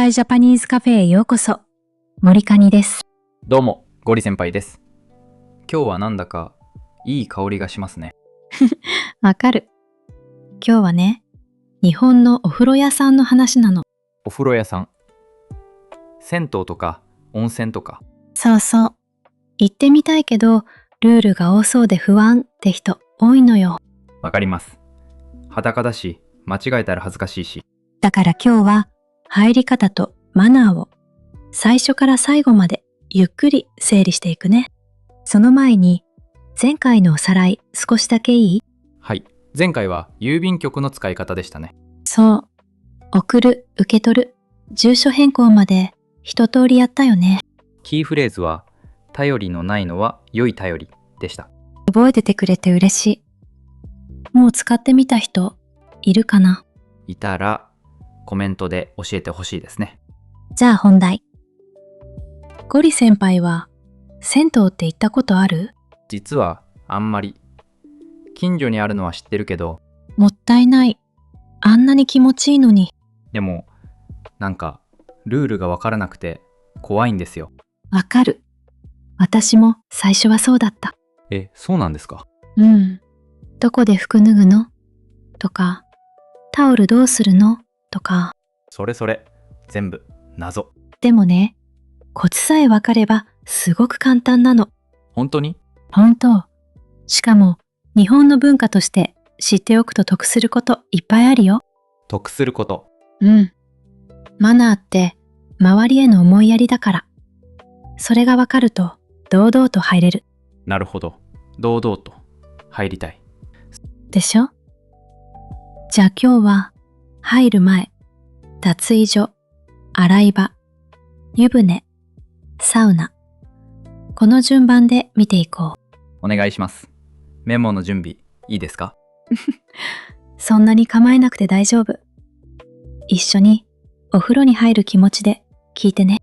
輩ジャパニーズカフェへようこそ。森カニです。どうも、ゴリ先輩です。今日はなんだかいい香りがしますね。わかる。今日はね、日本のお風呂屋さんの話なの。お風呂屋さん。銭湯とか温泉とか。そうそう。行ってみたいけど、ルールが多そうで不安って人多いのよ。わかります。裸だし、間違えたら恥ずかしいし。だから今日は入り方とマナーを最初から最後までゆっくり整理していくね。その前に前回のおさらい少しだけいい？はい。前回は郵便局の使い方でしたね。そう。送る、受け取る、住所変更まで一通りやったよね。キーフレーズは、頼りのないのは良い頼りでした。覚えててくれて嬉しい。もう使ってみた人いるかな？いたらコメントで教えてほしいですね。じゃあ本題。ゴリ先輩は銭湯って行ったことある？実はあんまり。近所にあるのは知ってるけど、もったいない。あんなに気持ちいいのに。でもなんかルールがわからなくて怖いんですよ。わかる。私も最初はそうだった。そうなんですか。うん。どこで服脱ぐの？とか、タオルどうするの？とか。それ全部謎。でもね、コツさえわかればすごく簡単なの。本当に？本当。しかも日本の文化として知っておくと得することいっぱいあるよ。得すること。うん。マナーって周りへの思いやりだから。それがわかると堂々と入れる。なるほど。堂々と入りたい。でしょ？じゃあ今日は入る前、脱衣所、洗い場、湯船、サウナ。この順番で見ていこう。お願いします。メモの準備いいですか？そんなに構えなくて大丈夫。一緒にお風呂に入る気持ちで聞いてね。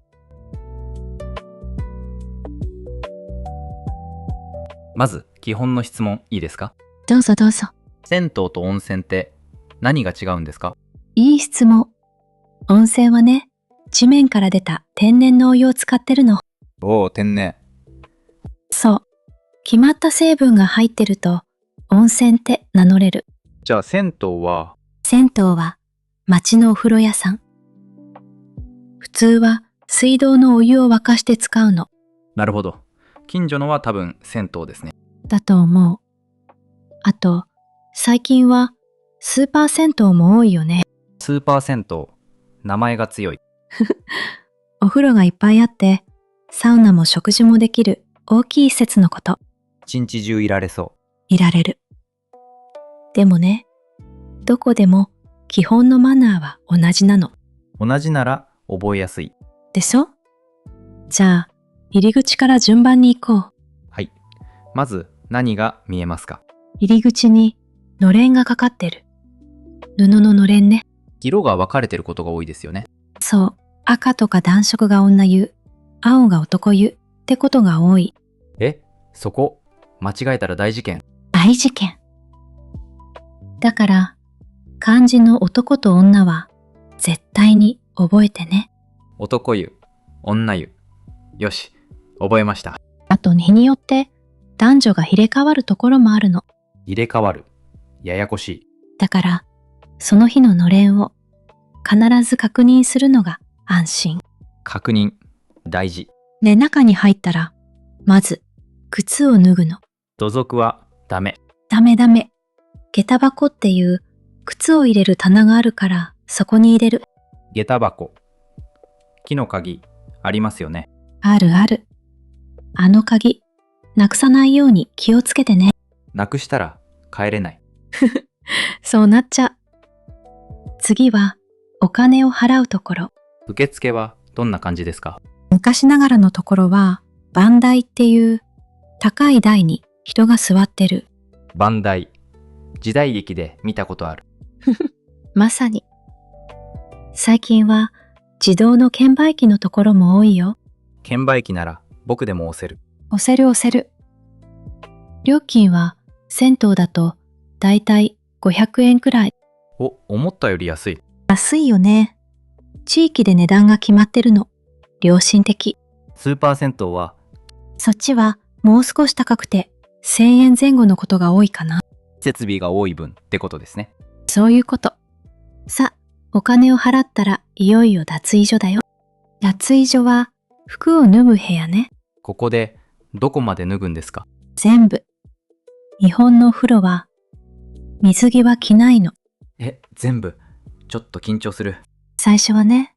まず基本の質問いいですか？どうぞどうぞ。銭湯と温泉って何が違うんですか？いい質問。温泉はね、地面から出た天然のお湯を使ってるの。おお、天然。そう。決まった成分が入ってると温泉って名乗れる。じゃあ銭湯は？銭湯は町のお風呂屋さん。普通は水道のお湯を沸かして使うの。なるほど。近所のは多分銭湯ですね。だと思う。あと、最近はスーパー銭湯も多いよね。スーパー銭湯。名前が強い。お風呂がいっぱいあって、サウナも食事もできる大きい施設のこと。一日中いられそいられる。でもね、どこでも基本のマナーは同じなの。う。同じなら覚えやすい。でしょ？じゃあ、入り口から順番に行こう。はい。まず何が見えますか？入り口にのれんがかかってる。布ののれんね。色が分かれてることが多いですよね。そう、赤とか暖色が女湯、青が男湯ってことが多い。そこ、間違えたら大事件。大事件。だから、漢字の男と女は絶対に覚えてね。男湯、女湯。よし、覚えました。あと日によって男女が入れ替わるところもあるの。入れ替わる。ややこしい。だから、その日ののれんを必ず確認するのが安心。確認、大事。で、中に入ったら、まず、靴を脱ぐの。土足はダメ。ダメ。下駄箱っていう靴を入れる棚があるからそこに入れる。下駄箱。木の鍵、ありますよね。ある。あの鍵、なくさないように気をつけてね。なくしたら帰れない。そうなっちゃう。次は、お金を払うところ。受付はどんな感じですか？昔ながらのところは、番台っていう高い台に人が座ってる。番台。時代劇で見たことある。まさに。最近は自動の券売機のところも多いよ。券売機なら僕でも押せる。押せる。料金は銭湯だとだいたい500円くらい。思ったより安い。安いよね。地域で値段が決まってるの。良心的。スーパー銭湯はそっちはもう少し高くて1000円前後のことが多いかな。設備が多い分ってことですね。そういうこと。さ、お金を払ったらいよいよ脱衣所だよ。脱衣所は服を脱ぐ部屋ね。ここでどこまで脱ぐんですか？全部。日本のお風呂は水着は着ないの。全部。ちょっと緊張する。最初はね。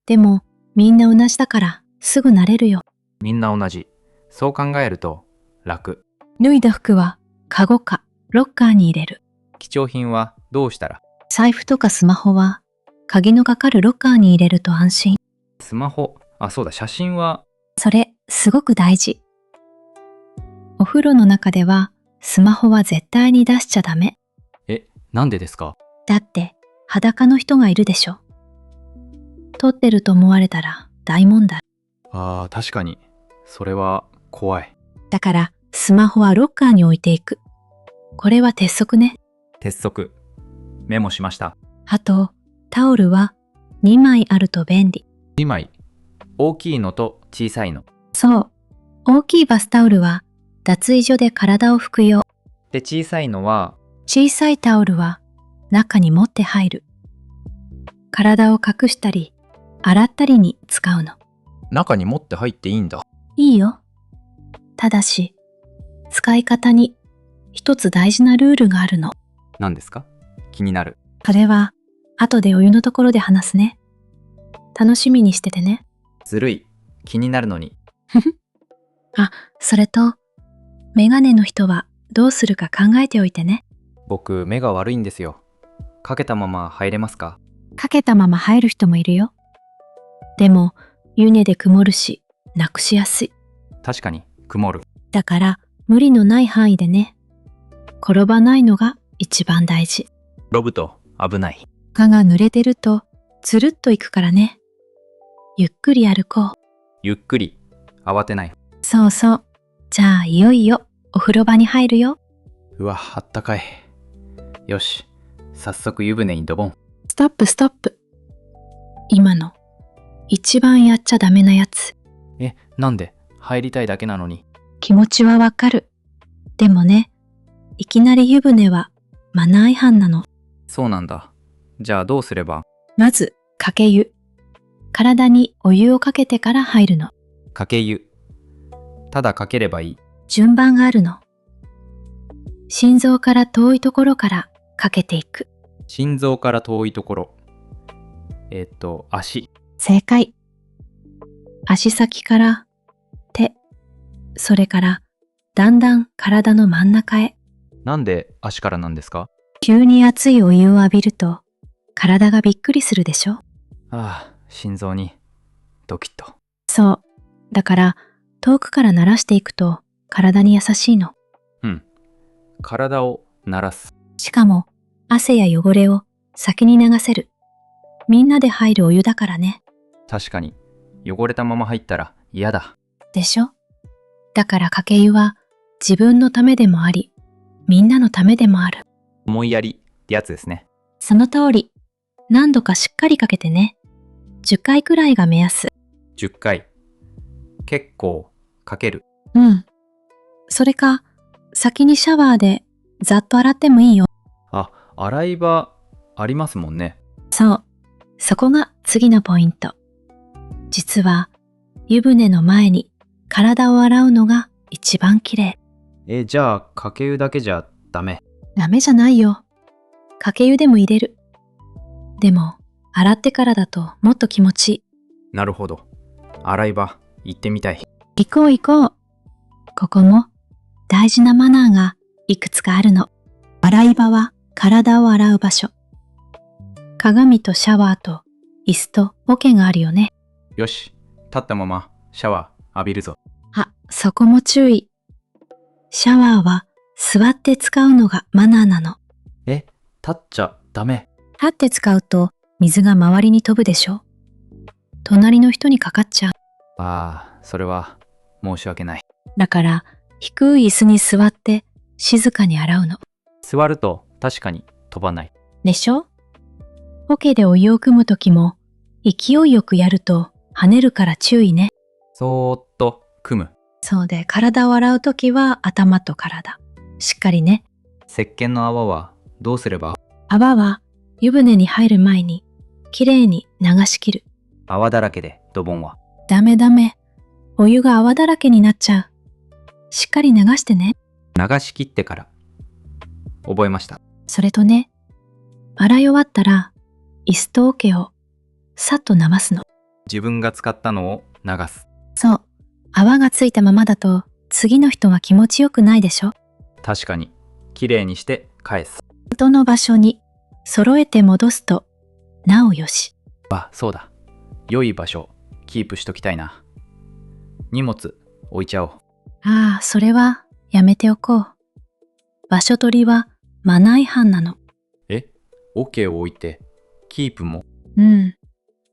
でもみんな同じだからすぐ慣れるよ。みんな同じ。そう考えると楽。脱いだ服はカゴかロッカーに入れる。貴重品はどうしたら？財布とかスマホは鍵のかかるロッカーに入れると安心。スマホ、そうだ、写真は。それすごく大事。お風呂の中ではスマホは絶対に出しちゃダメ。なんでですか？だって裸の人がいるでしょ。撮ってると思われたら大問題。確かに。それは怖い。だからスマホはロッカーに置いていく。これは鉄則ね。鉄則。メモしました。あと、タオルは2枚あると便利。2枚。大きいのと小さいの。そう。大きいバスタオルは脱衣所で体を拭く用。で、小さいのは。小さいタオルは中に持って入る。体を隠したり、洗ったりに使うの。中に持って入っていいんだ。いいよ。ただし、使い方に一つ大事なルールがあるの。何ですか？気になる。それは後でお湯のところで話すね。楽しみにしててね。ずるい。気になるのに。それと、メガネの人はどうするか考えておいてね。僕、目が悪いんですよ。かけたまま入れますか？かけたまま入る人もいるよ。でも、湯気で曇るし、なくしやすい。確かに、曇る。だから、無理のない範囲でね。転ばないのが一番大事。転ぶと危ない。歯が濡れてると、つるっといくからね。ゆっくり歩こう。ゆっくり。慌てない。そうそう。じゃあ、いよいよお風呂場に入るよ。うわ、あったかい。よし。早速湯船にドボン。ストップストップ。今の、一番やっちゃダメなやつ。なんで？入りたいだけなのに。気持ちはわかる。でもね、いきなり湯船はマナー違反なの。そうなんだ。じゃあどうすれば？まず、かけ湯。体にお湯をかけてから入るの。かけ湯。ただかければいい。順番があるの。心臓から遠いところからかけていく。心臓から遠いところ。足。正解。足先から手、それからだんだん体の真ん中へ。なんで足からなんですか？急に熱いお湯を浴びると体がびっくりするでしょ。心臓にドキッと。そう。だから遠くから慣らしていくと体に優しいの。体を慣らす。しかも汗や汚れを先に流せる。みんなで入るお湯だからね。確かに。汚れたまま入ったら嫌だ。でしょ？だからかけ湯は自分のためでもあり、みんなのためでもある。思いやりってやつですね。その通り。何度かしっかりかけてね。10回くらいが目安。10回。結構かける。それか、先にシャワーでざっと洗ってもいいよ。洗い場ありますもんね。そう。そこが次のポイント。実は、湯船の前に体を洗うのが一番きれい。じゃあかけ湯だけじゃダメ？ダメじゃないよ。かけ湯でも入れる。でも、洗ってからだともっと気持ちいい。なるほど。洗い場行ってみたい。行こう行こう。ここも大事なマナーがいくつかあるの。洗い場は体を洗う場所。鏡とシャワーと椅子と桶があるよね。よし。立ったままシャワー浴びるぞ。そこも注意。シャワーは座って使うのがマナーなの。立っちゃダメ？立って使うと水が周りに飛ぶでしょ。隣の人にかかっちゃう。それは申し訳ない。だから低い椅子に座って静かに洗うの。座ると確かに飛ばない。でしょ？桶でお湯を汲むときも勢いよくやると跳ねるから注意ね。そーっと組む。そうで、体を洗うときは頭と体。しっかりね。石鹸の泡はどうすれば？泡は湯船に入る前にきれいに流し切る。泡だらけでドボンは。ダメダメ。お湯が泡だらけになっちゃう。しっかり流してね。流し切ってから。覚えました。それとね、洗い終わったら椅子と桶をさっと回すの。自分が使ったのを流す。そう。泡がついたままだと次の人は気持ちよくないでしょ。確かに。きれいにして返す。元の場所に揃えて戻すとなおよし。あ、そうだ。良い場所、キープしときたいな。荷物、置いちゃおう。ああ、それはやめておこう。場所取りはマナー違反なの。オケを置いて、キープも。うん。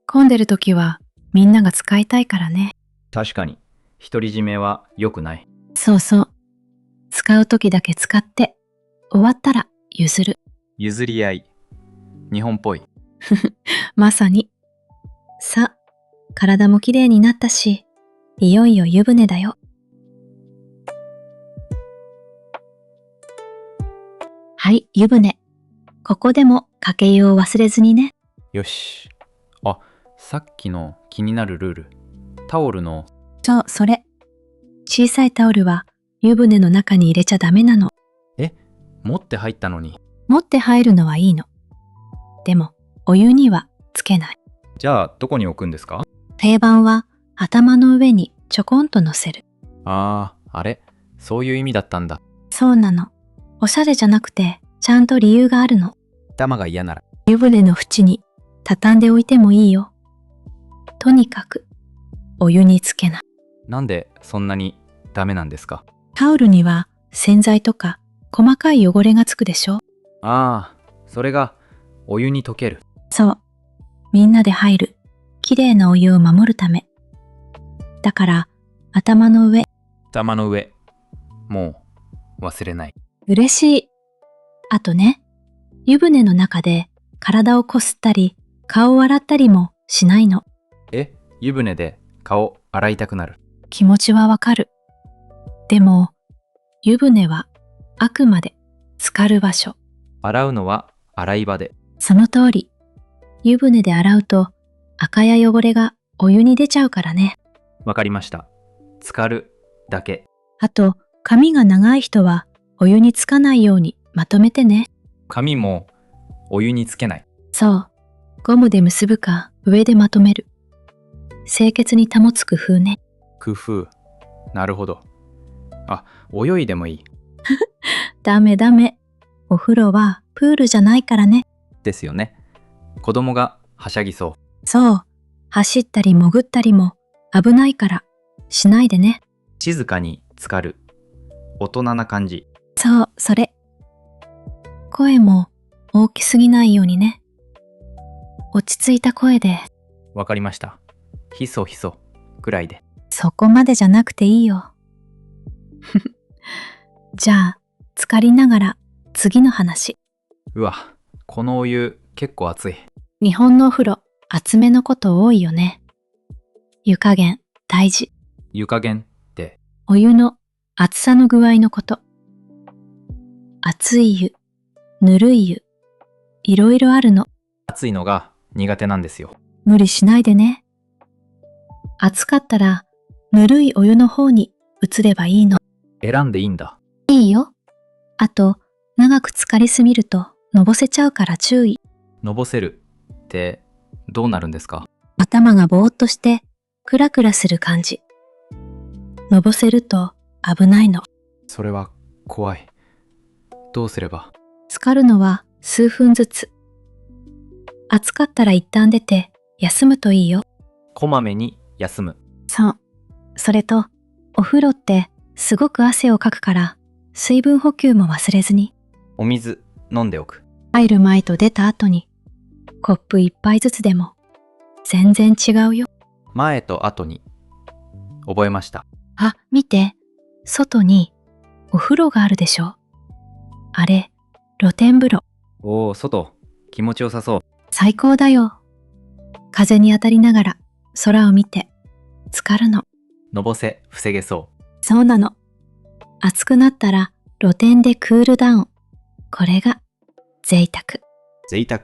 混んでる時はみんなが使いたいからね。確かに。独り占めは良くない。そうそう。使う時だけ使って、終わったら譲る。譲り合い。日本っぽい。まさに。さ、体もきれいになったし、いよいよ湯船だよ。はい、湯船。ここでもかけ湯を忘れずにね。よし。あ、さっきの気になるルール。タオルの。そう、それ。小さいタオルは湯船の中に入れちゃダメなの。持って入ったのに。持って入るのはいいの。でも、お湯にはつけない。じゃあ、どこに置くんですか？定番は頭の上にちょこんと乗せる。あれ。そういう意味だったんだ。そうなの。おしゃれじゃなくて、ちゃんと理由があるの。頭が嫌なら。湯船の縁に畳んでおいてもいいよ。とにかく、お湯につけない。なんでそんなにダメなんですか？タオルには洗剤とか細かい汚れがつくでしょ。それがお湯に溶ける。そう。みんなで入る、きれいなお湯を守るため。だから、頭の上。もう忘れない。嬉しい。あとね、湯船の中で体をこすったり、顔を洗ったりもしないの。湯船で顔洗いたくなる。気持ちはわかる。でも、湯船はあくまで浸かる場所。洗うのは洗い場で。その通り。湯船で洗うと垢や汚れがお湯に出ちゃうからね。わかりました。浸かるだけ。あと、髪が長い人はお湯につかないようにまとめてね。髪もお湯につけない。そう。ゴムで結ぶか上でまとめる。清潔に保つ工夫ね。工夫。なるほど。泳いでもいい。ダメダメ。お風呂はプールじゃないからね。ですよね。子供がはしゃぎそう。そう。走ったり潜ったりも危ないからしないでね。静かに浸かる。大人な感じ。そう、それ。声も大きすぎないようにね。落ち着いた声で。わかりました。ひそひそくらいで。そこまでじゃなくていいよ。じゃあ、浸かりながら次の話。うわ、このお湯結構熱い。日本のお風呂、熱めのこと多いよね。湯加減大事。湯加減って。お湯の熱さの具合のこと。熱い湯、ぬるい湯、いろいろあるの。熱いのが苦手なんですよ。無理しないでね。熱かったら、ぬるいお湯の方に移ればいいの。選んでいいんだ。いいよ。あと、長く浸かりすぎると、のぼせちゃうから注意。のぼせるってどうなるんですか？頭がぼーっとして、クラクラする感じ。のぼせると危ないの。それは怖い。どうすれば？浸かるのは数分ずつ。暑かったら一旦出て休むといいよ。こまめに休む。そう。それと、お風呂ってすごく汗をかくから、水分補給も忘れずに。お水飲んでおく。入る前と出た後に、コップ一杯ずつでも、全然違うよ。前と後に。覚えました。あ、見て。外にお風呂があるでしょ。あれ、露天風呂。おー、外。気持ちよさそう。最高だよ。風に当たりながら空を見て浸かるの。のぼせ防げそそうなの。暑くなったら露天でクールダウン。これが贅沢。う。贅沢。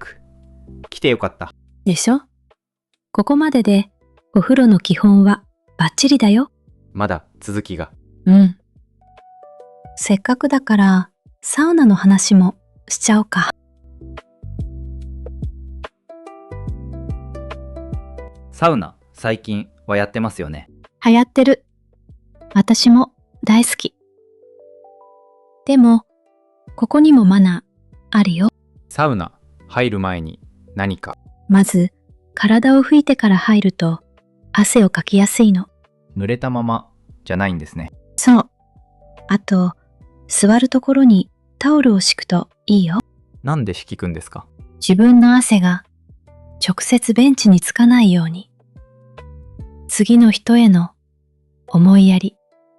来てよかった。でしょ？ここまででお風呂の基本はバッチリだよ。まだ続きが。うん。せっかくだからサウナの話もしちゃおうか。サウナ、最近はやってますよね。流行ってる。私も大好き。でも、ここにもマナーあるよ。サウナ、入る前に何か。まず、体を拭いてから入ると汗をかきやすいの。濡れたままじゃないんですね。そう。あと、座るところにタオルを敷くといいよ。なんで敷くんですか？自分の汗が直接ベンチにつかないように。次の人への思いやり。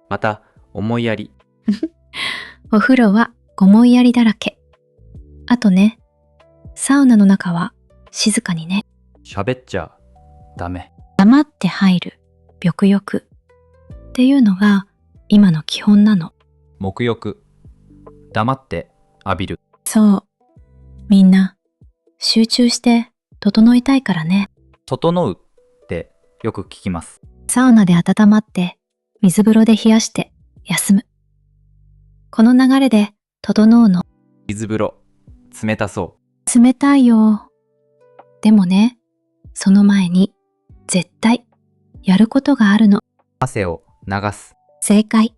また、思いやり。お風呂は思いやりだらけ。あとね、サウナの中は静かにね。喋っちゃダメ。黙って入る、浴浴っていうのが今の基本なの。沐浴。黙って浴びる。そう。みんな集中して整いたいからね。整うってよく聞きます。サウナで温まって水風呂で冷やして休む。この流れで整うの。水風呂。冷たそ冷たいよ。でもね、その前に絶対やることがあるの。う。汗を流す。正解。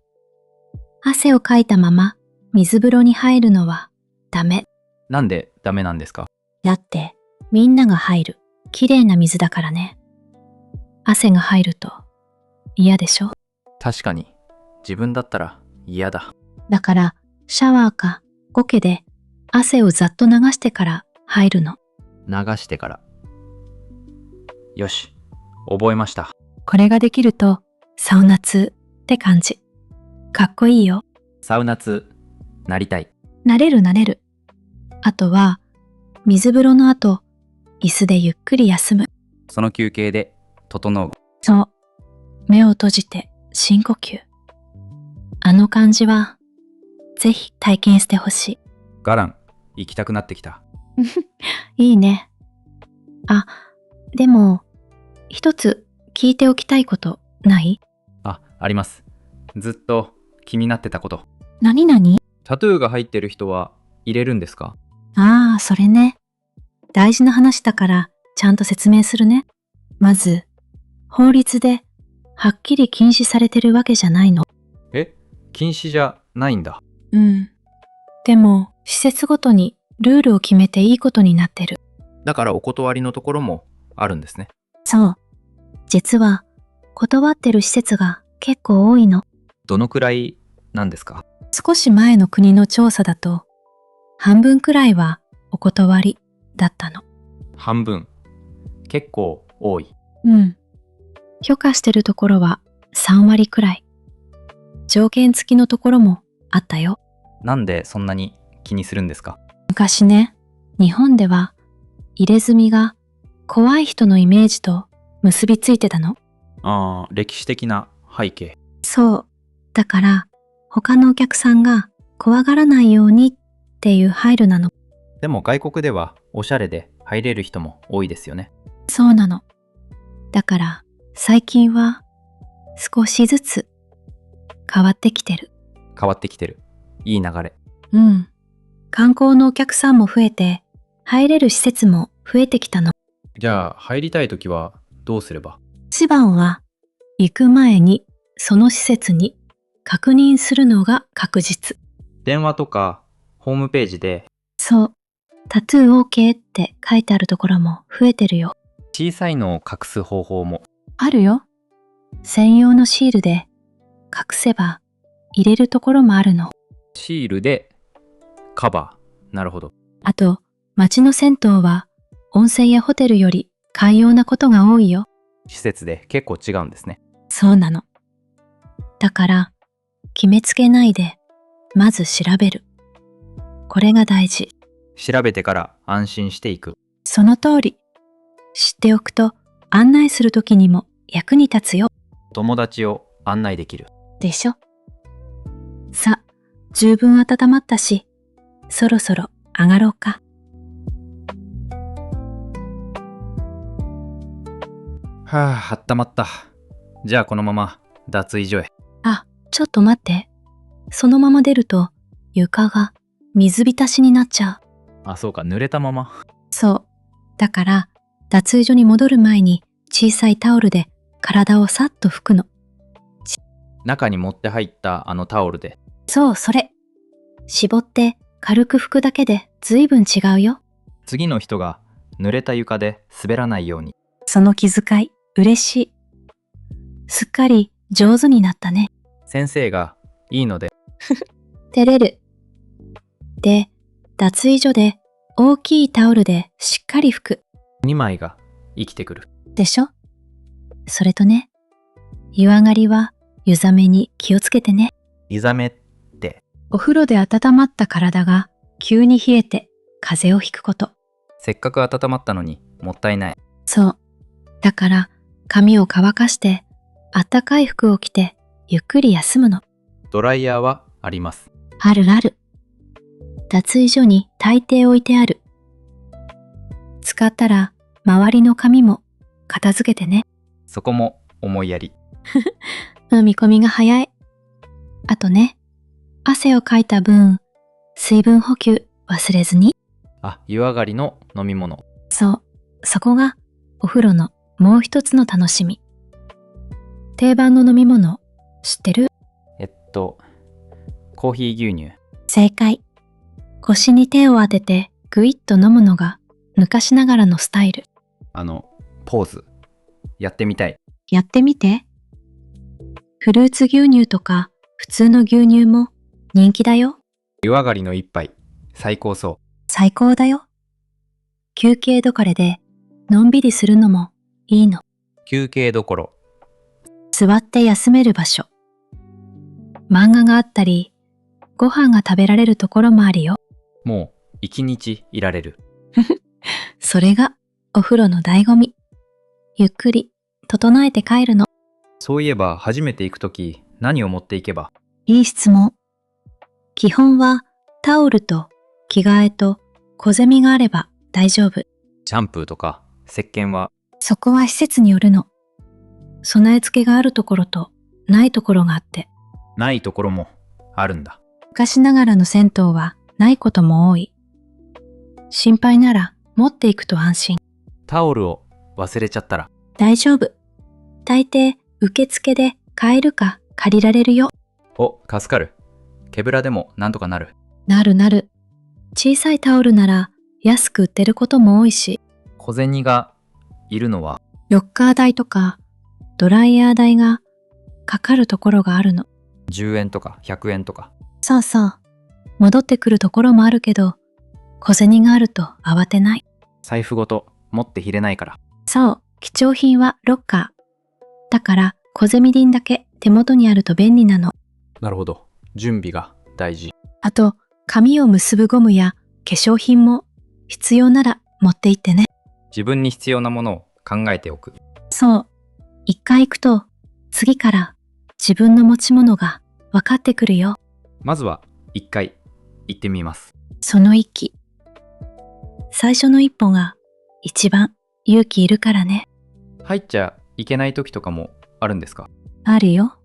汗をかいたまま水風呂に入るのはダメ。なんでダメなんですか？だってみんなが入るきれいな水だからね。汗が入ると嫌でしょ？確かに。自分だったら嫌だ。だからシャワーか桶で汗をざっと流してから入るの。流してから。よし。覚えました。これができるとサウナ通って感じ。かっこいいよ。サウナ通、なりたい。なれるなれる。あとは水風呂の後、椅子でゆっくり休む。その休憩で整う。そう。目を閉じて深呼吸。あの感じはぜひ体験してほしい。ガラン、行きたくなってきた。いいね。あ、でも一つ聞いておきたいことない？あ、あります。ずっと気になってたこと。何々？タトゥーが入ってる人は入れるんですか？ああ、それね。大事な話だからちゃんと説明するね。まず、法律ではっきり禁止されてるわけじゃないの。禁止じゃないんだ。うん。でも、施設ごとにルールを決めていいことになってる。だからお断りのところもあるんですね。そう。実は、断ってる施設が結構多いの。どのくらいなんですか？少し前の国の調査だと、半分くらいはお断りだったの。半分。結構多い。うん。許可してるところは3割くらい。条件付きのところもあったよ。なんでそんなに気にするんですか？昔ね、日本では入れ墨が怖い人のイメージと結びついてたの。ああ、歴史的な背景。そう。だから他のお客さんが怖がらないようにっていう配慮なの。でも外国ではおしゃれで入れる人も多いですよね。そうなの。だから最近は少しずつ変わってきてる。変わってきてる。いい流れ。うん。観光のお客さんも増えて、入れる施設も増えてきたの。じゃあ入りたいときはどうすれば？一番は行く前にその施設に確認するのが確実。電話とかホームページでそう。タトゥー OK って書いてあるところも増えてるよ。小さいのを隠す方法も。あるよ。専用のシールで隠せば入れるところもあるの。シールでカバー。なるほど。あと、街の銭湯は温泉やホテルより寛容なことが多いよ。施設で結構違うんですね。そうなの。だから、決めつけないで、まず調べる。これが大事。調べてから安心していく。その通り。知っておくと案内するときにも役に立つよ。友達を案内できる。でしょ。さ、十分温まったし、そろそろ上がろうか。はあ、温まった。じゃあこのまま脱衣所へ。あ、ちょっと待って。そのまま出ると床が水浸しになっちゃう。あ、そうか、濡れたまま。そう。だから脱衣所に戻る前に小さいタオルで体をさっと拭くの。中に持って入ったあのタオルで。そう、それ。絞って軽く拭くだけでずいぶん違うよ。次の人が濡れた床で滑らないように。その気遣い、嬉しい。すっかり上手になったね。先生がいいので。照れる。で、脱衣所で大きいタオルでしっかり拭く。2枚が生きてくる。でしょ？それとね、湯上がりは湯冷めに気をつけてね。湯冷めって。お風呂で温まった体が急に冷えて風邪をひくこと。せっかく温まったのにもったいない。そう。だから髪を乾かしてあったかい服を着てゆっくり休むの。ドライヤーはあります。あるある。脱衣所に大抵置いてある。使ったら周りの髪も片付けてね。そこも思いやり。飲み込みが早い。あとね、汗をかいた分、水分補給忘れずに。あ、湯上がりの飲み物。そう、そこがお風呂のもう一つの楽しみ。定番の飲み物、知ってる？コーヒー牛乳。正解。腰に手を当ててぐいっと飲むのが昔ながらのスタイル。ポーズ。やってみたい。やってみて。フルーツ牛乳とか普通の牛乳も人気だよ。湯上がりの一杯。最高そう。最高だよ。休憩どころでのんびりするのもいいの。休憩どころ。座って休める場所。漫画があったり、ご飯が食べられるところもあるよ。もう一日いられる。それがお風呂の醍醐味。ゆっくり整えて帰るの。そういえば初めて行くとき何を持っていけば？いい質問。基本はタオルと着替えと小銭があれば大丈夫。シャンプーとか石鹸は？そこは施設によるの。備え付けがあるところとないところがあって。ないところもあるんだ。昔ながらの銭湯はないことも多い。心配なら持っていくと安心。タオルを忘れちゃったら？大丈夫。大抵受付で買えるか借りられるよ。お、助かる。手ぶらでもなんとかなる。なるなる。小さいタオルなら安く売ってることも多いし。小銭がいるのは？ロッカー代とかドライヤー代がかかるところがあるの。10円とか100円とか。そうそう。戻ってくるところもあるけど、小銭があると慌てない。財布ごと持って入れないから。そう、貴重品はロッカー。だから小銭瓶だけ手元にあると便利なの。なるほど。準備が大事。あと、髪を結ぶゴムや化粧品も必要なら持って行ってね。自分に必要なものを考えておく。そう。一回行くと、次から自分の持ち物が分かってくるよ。まずは一回行ってみます。その一気。最初の一歩が一番勇気いるからね。入っちゃいけない時とかもあるんですか？あるよ。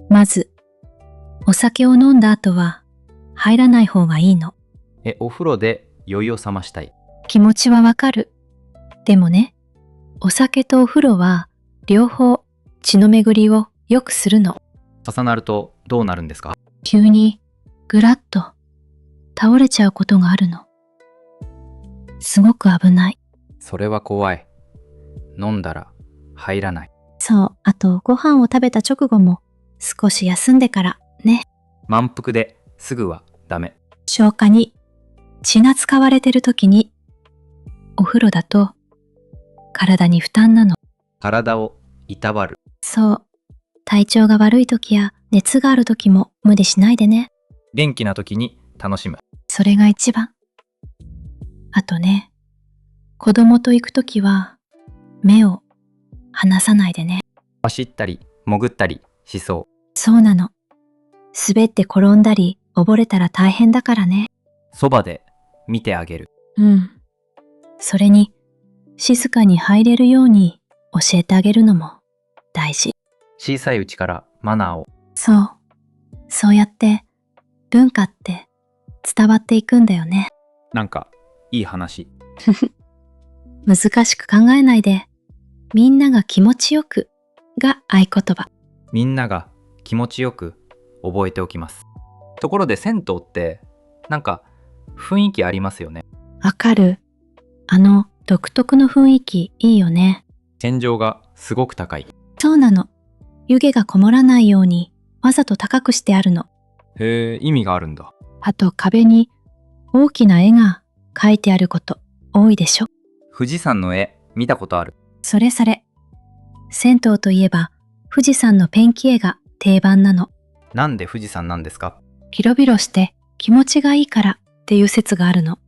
まず、お酒を飲んだ後は入らない方がいいの。お風呂で酔いを覚ましたい。気持ちはわかる。でもね、お酒とお風呂は両方血の巡りを良くするの。重なるとどうなるんですか？急にぐらっと倒れちゃうことがあるの。すごく危ない。それは怖い。飲んだら入らない。そう、あとご飯を食べた直後も少し休んでからね。満腹ですぐはダメ。消化に血が使われてる時に、お風呂だと体に負担なの。体をいたわる。そう、体調が悪い時や熱がある時も無理しないでね。元気な時に楽しむ。それが一番。あとね、子供と行く時は目を離さないでね。走ったり潜ったりしそそうなの。滑って転んだり溺れたら大変だからね。う。そばで見てあげる。うん。それに、静かに入れるように教えてあげるのも大事。小さいうちからマナーを。そう。そうやって文化って伝わっていくんだよね。なんかいい話。難しく考えないで、みんなが気持ちよくが合言葉。みんなが気持ちよく覚えておきます。ところで銭湯ってなんか雰囲気ありますよね。わかる。独特の雰囲気いいよね。天井がすごく高い。そうなの。湯気がこもらないようにわざと高くしてあるの。へえ、意味があるんだ。あと壁に大きな絵が描いてあること多いでしょ。富士山の絵見たことある。それ。銭湯といえば富士山のペンキ絵が定番なの。なんで富士山なんですか？広々して気持ちがいいからっていう説があるの。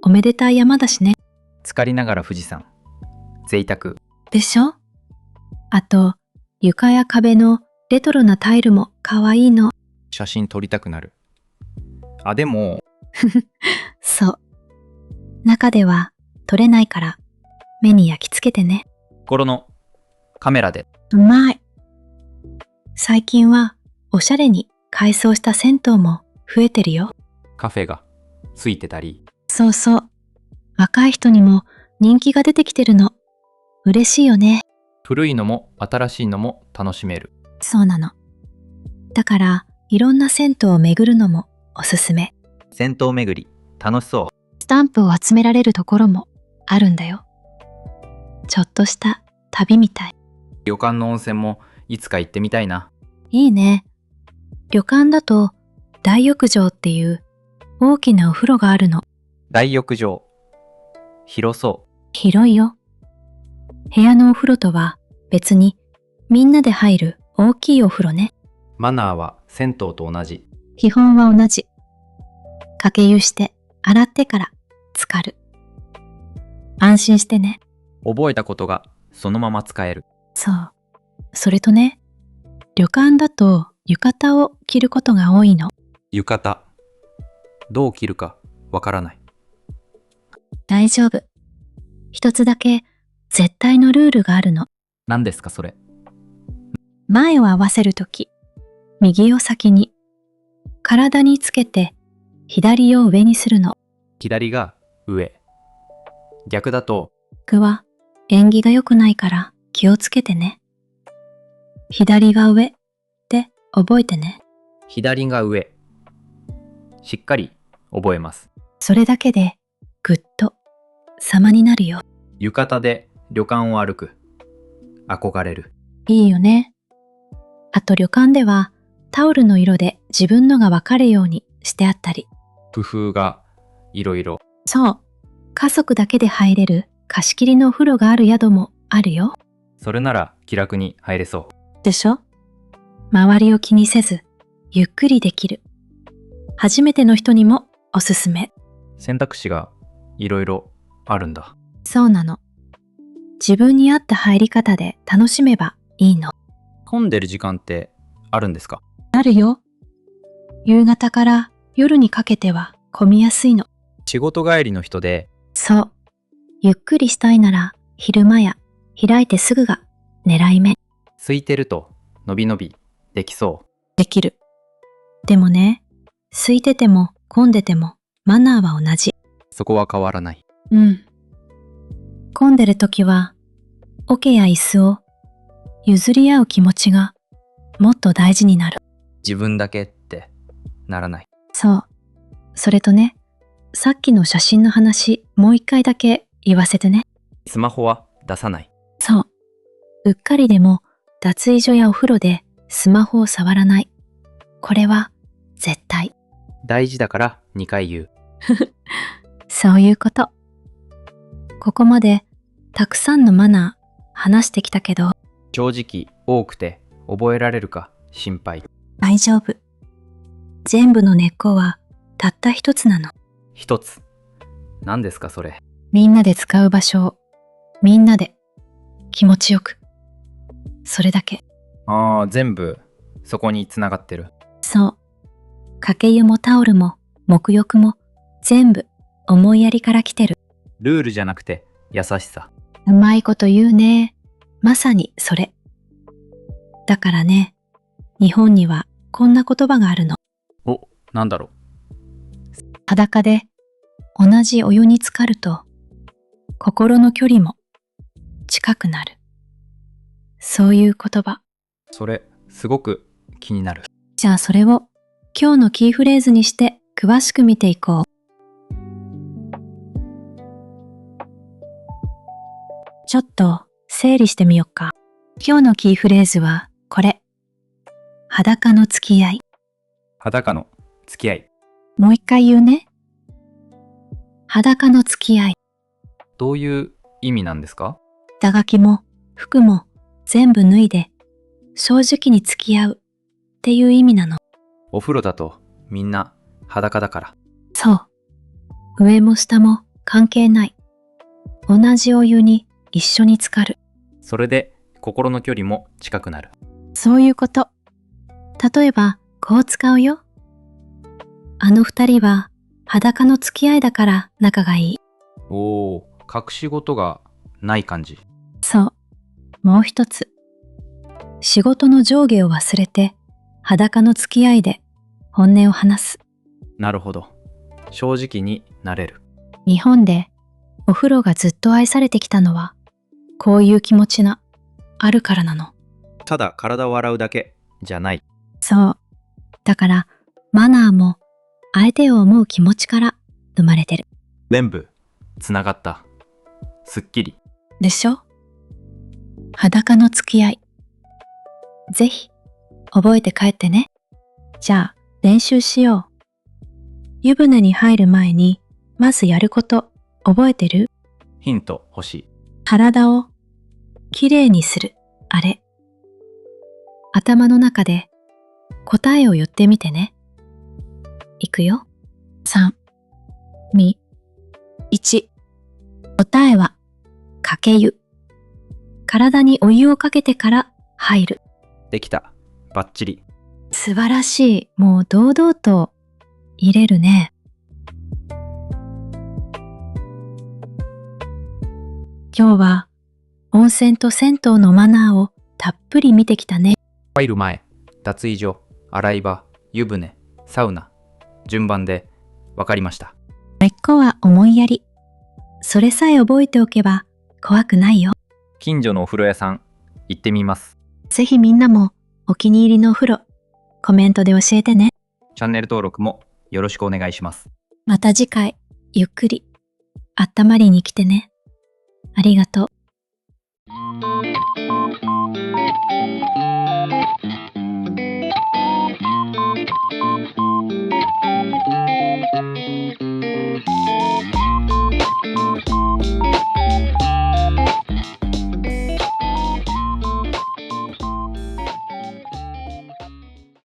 おめでたい山だしね。浸かりながら富士山。贅沢。でしょ？あと、床や壁のレトロなタイルも可愛いの。写真撮りたくなる。あ、でも、そう。中では撮れないから目に焼き付けてね。心のカメラで。うまい。最近はおしゃれに改装した銭湯も増えてるよ。カフェがついてたり。そうそう。若い人にも人気が出てきてるの。嬉しいよね。古いのも新しいのも楽しめる。そうなの。だからいろんな銭湯を巡るのもおすすめ。銭湯巡り楽しそスタンプを集められるところもあるんだよ。ちょっとした旅みたい。う。旅館の温泉もいつか行ってみたいな。いいね。旅館だと大浴場っていう大きなお風呂があるの。大浴場。広そ広いよ。部屋のお風呂とは別にみんなで入る大きいお風呂ね。う。マナーは銭湯と同じ。基本は同じ。かけ湯して洗ってから浸かる。安心してね。覚えたことがそのまま使える。そう。それとね、旅館だと浴衣を着ることが多いの。浴衣。どう着るかわからない。大丈夫。一つだけ絶対のルールがあるの。何ですかそれ？前を合わせるとき、右を先に、体につけて左を上にするの。左が上。逆だと僕は縁起が良くないから気をつけてね。左が上って覚えてね。左が上。しっかり覚えます。それだけでぐっと様になるよ。浴衣で旅館を歩く。憧れる。いいよね。あと旅館ではタオルの色で自分のがわかるようにしてあったり。工夫がいろいろ。そう。家族だけで入れる貸し切りのお風呂がある宿もあるよ。それなら気楽に入れそう。でしょ？周りを気にせずゆっくりできる。初めての人にもおすすめ。選択肢がいろいろあるんだ。そうなの。自分に合った入り方で楽しめばいいの。混んでる時間ってあるんですか？あるよ。夕方から夜にかけては混みやすいの。仕事帰りの人でそう。ゆっくりしたいなら昼間や開いてすぐが狙い目。空いてるとのびのびできそできる。でもね、空いてても混んでてもマナーは同じ。う。そこは変わらない。うん。混んでる時は桶や椅子を譲り合う気持ちがもっと大事になる。自分だけってならない。そう。それとね、さっきの写真の話もう一回だけ言わせてね。スマホは出さない。そう。うっかりでも脱衣所やお風呂でスマホを触らない。これは絶対。大事だから2回言う。そういうこと。ここまでたくさんのマナー話してきたけど、正直多くて覚えられるか心配。大丈夫。全部の根っこはたった一つなの。一つ。何ですかそれ？みんなで使う場所をみんなで気持ちよく。それだけ。ああ、全部そこにつながってる。そう。かけ湯もタオルも沐浴も全部思いやりから来てる。ルールじゃなくて優しさ。うまいこと言うね。まさにそれ。だからね、日本にはこんな言葉があるの。お、なんだろう。裸で同じお湯に浸かると心の距離も近くなる。そういう言葉。それ、すごく気になる。じゃあそれを今日のキーフレーズにして詳しく見ていこう。ちょっと整理してみよっか。今日のキーフレーズはこれ。裸の付き合い。裸の付き合い。もう一回言うね。裸の付き合い。どういう意味なんですか？下書きも服も全部脱いで正直に付き合うっていう意味なの。お風呂だとみんな裸だから。そう。上も下も関係ない。同じお湯に一緒に浸かる。それで心の距離も近くなる。そういうこと。例えばこう使うよ。あの二人は裸の付き合いだから仲がいい。おお、隠し事がない感じ。そう。もう一つ。仕事の上下を忘れて裸の付き合いで本音を話す。なるほど。正直になれる。日本でお風呂がずっと愛されてきたのはこういう気持ちがあるからなの。ただ体を洗うだけじゃない。そう。だからマナーも相手を思う気持ちから生まれてる。全部つながった。すっきり。でしょ？裸の付き合い。ぜひ覚えて帰ってね。じゃあ練習しよう。湯船に入る前にまずやること覚えてる？ヒント欲しい。体をきれいにする。あれ。頭の中で答えを言ってみてね。いくよ。3、2、1。答えはかけ湯。体にお湯をかけてから入る。できた。バッチリ。素晴らしい。もう堂々と入れるね。今日は温泉と銭湯のマナーをたっぷり見てきたね。入る前、脱衣所、洗い場、湯船、サウナ、順番で分かりました。根っこは思いやり。それさえ覚えておけば怖くないよ。近所のお風呂屋さん、行ってみます。ぜひみんなもお気に入りのお風呂、コメントで教えてね。チャンネル登録もよろしくお願いします。また次回、ゆっくり、あったまりに来てね。ありがとう。